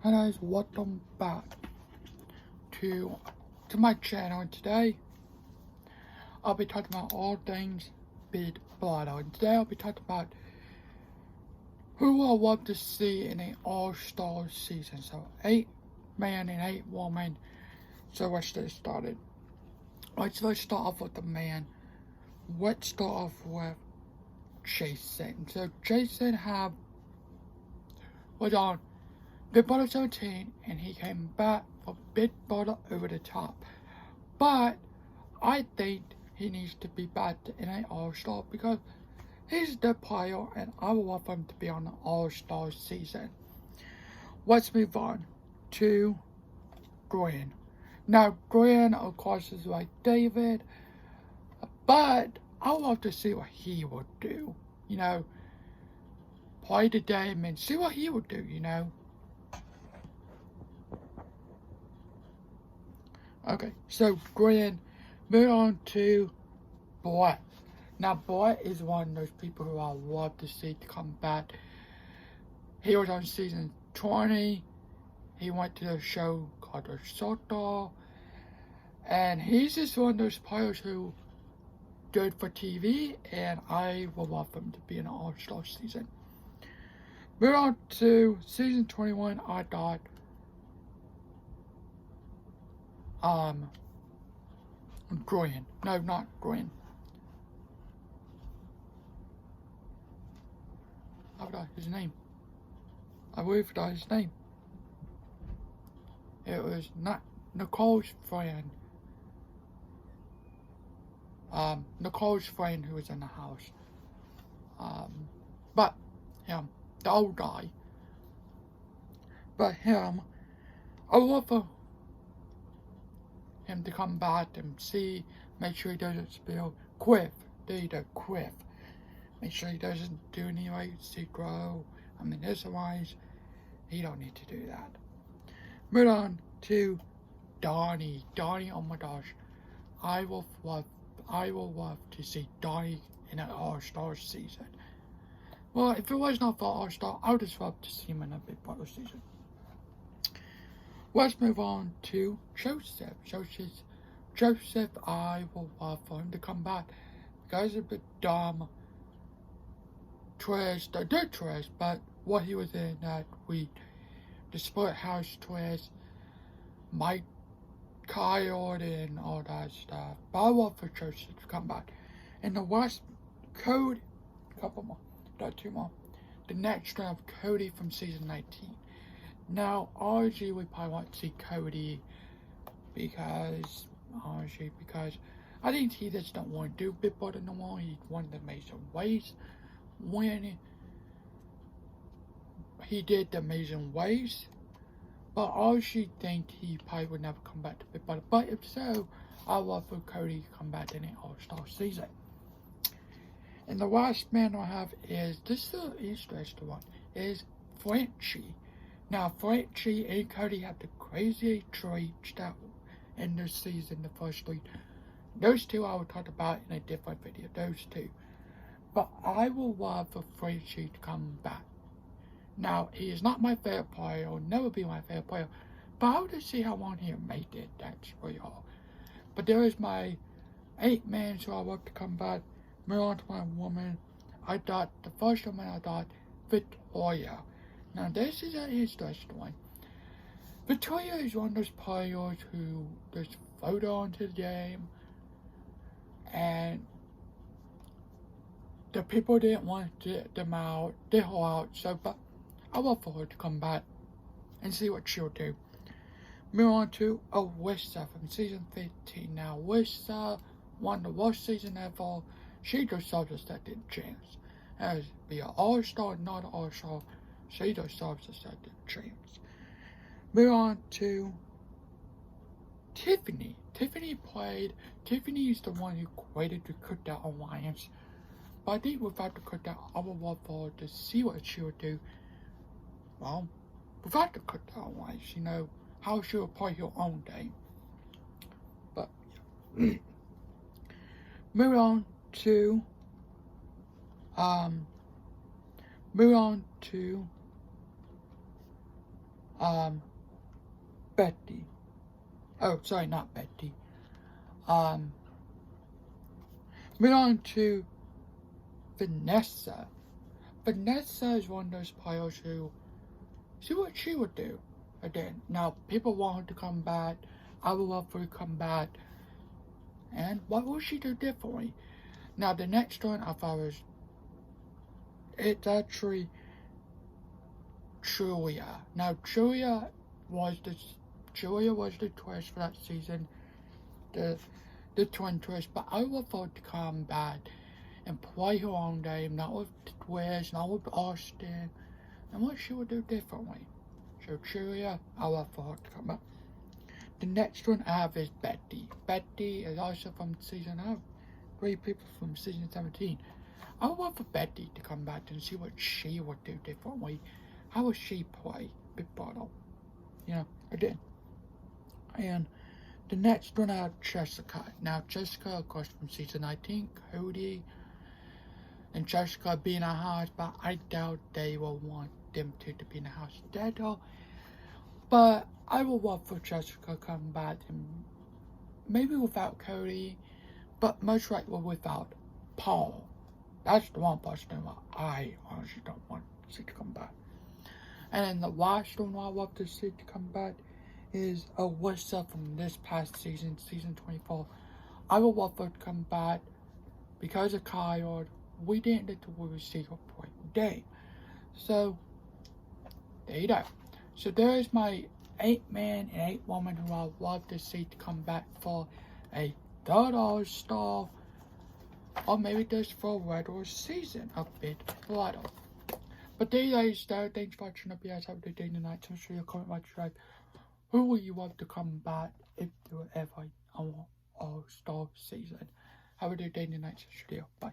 Hello guys, welcome back to my channel. Today I'll be talking about all things Big Brother. And today I'll be talking about who I want to see in an all-star season. So 8 men and 8 women. So let's get started. Let's start off with the man. Let's start off with Jason. So Jason was on Big Brother 17 and he came back for Big Brother Over the Top. But I think he needs to be back in an all-star because he's the player and I would love him to be on the all-star season. Let's move on to Glenn. Now Glenn of course is like David, but I would love to see what he would do. You know, play the game and see what he would do, you know. Okay, so Glenn, move on to Brett. Now Brett is one of those people who I love to see to come back. He was on season 20. He went to the show called The Soto. And he's just one of those players who good for TV, and I would love him to be in an all-star season. Move on to season 21, I thought Glenn. No, not Glenn. I forgot his name. I really forgot his name. It was not Nicole's friend. Nicole's friend who was in the house. But him, the old guy. But him, I would love for him to come back and see, make sure he doesn't spill Quiff. Quiff. Make sure he doesn't do any like secret. I mean, otherwise, he don't need to do that. Move on to Donnie. Donnie, oh my gosh, I will love to see Donnie in an all-star season. Well, if it was not for all-star, I would just love to see him in a Big Brother season. Let's move on to Joseph. Joseph, I will love for him to come back. Guys, a bit dumb. Twist, I did twist, but what he was in that week, the split house twist, Mike, Kyle, and all that stuff. But I love for Joseph to come back. And the West, Cody, couple more, not 2 more. The next round of Cody from season 19. Now, obviously, we probably want to see Cody because I think he just don't want to do Big Brother no more. He wanted to make some waves when he did the Amazing Waves. But I obviously think he probably would never come back to Big Brother. But if so, I love for Cody to come back in an all-star season. And the last man I have is, this is an interesting one, is Frenchie. Now, Frenchie and Cody have the crazy traits that in this season, the first 3. Those 2 I will talk about in a different video, those 2. But I will love for Frenchie to come back. Now, he is not my favorite player, will never be my favorite player, but I want to see how long he made it, that's for y'all. But there is my 8 men, so I want to come back. Move on to my woman. I thought, the first woman I thought, Victoria. Now, this is an interesting one. Victoria is one of those players who just float onto the game, and the people didn't want to get them out, they're out, so, but I want for her to come back and see what she'll do. Move on to Alyssa from season 15. Now, Alyssa won the worst season ever. She deserves a second chance. As be an all-star, not an all-star, she deserves a second chance. Move on to Tiffany. Tiffany is the one who created the Cookout Alliance. But I think without the Cookout, I would love for her to see what she would do. Well, without the Cookout Alliance, you know, how she would play her own game. But, yeah. Move on to Betty. Oh, sorry, not Betty. Um, Moving on to Vanessa. Vanessa is one of those players who see what she would do again. Now, people want her to come back. I would love for her to come back. And what will she do differently? Now, the next one I thought was, it's actually Julia. Now, Julia was the twist for that season, the twin twist. But I would love for her to come back and play her own game, not with Twist, not with Austin, and what she would do differently. So Julia, I love for her to come back. The next one I have is Betty. Betty is also from season, I have 3 people from season 17. I would love for Betty to come back and see what she would do differently. How would she play Big Brother? You know, again. And the next one I have Jessica. Now Jessica, of course, from season 19, Cody and Jessica be in a house, but I doubt they will want them to be in a house together. But I will love for Jessica to come back, and maybe without Cody, but most likely without Paul. That's the one person that I honestly don't want to see to come back. And then the last one I love to see to come back is Alyssa from this past season, season 24. I would love her to come back because of Kyle. We didn't get to really see her play game. So, there you go. So there is my 8-man and 8-woman who I would love to see to come back for a third All-Star, or maybe just for a regular season of Big Brother. But there you go. Thanks for watching. Hope you guys have a good day tonight. So sure you comment, subscribe. Who will you love to come back if there were ever an All-Star season? Have a good day tonight. So sure. Bye.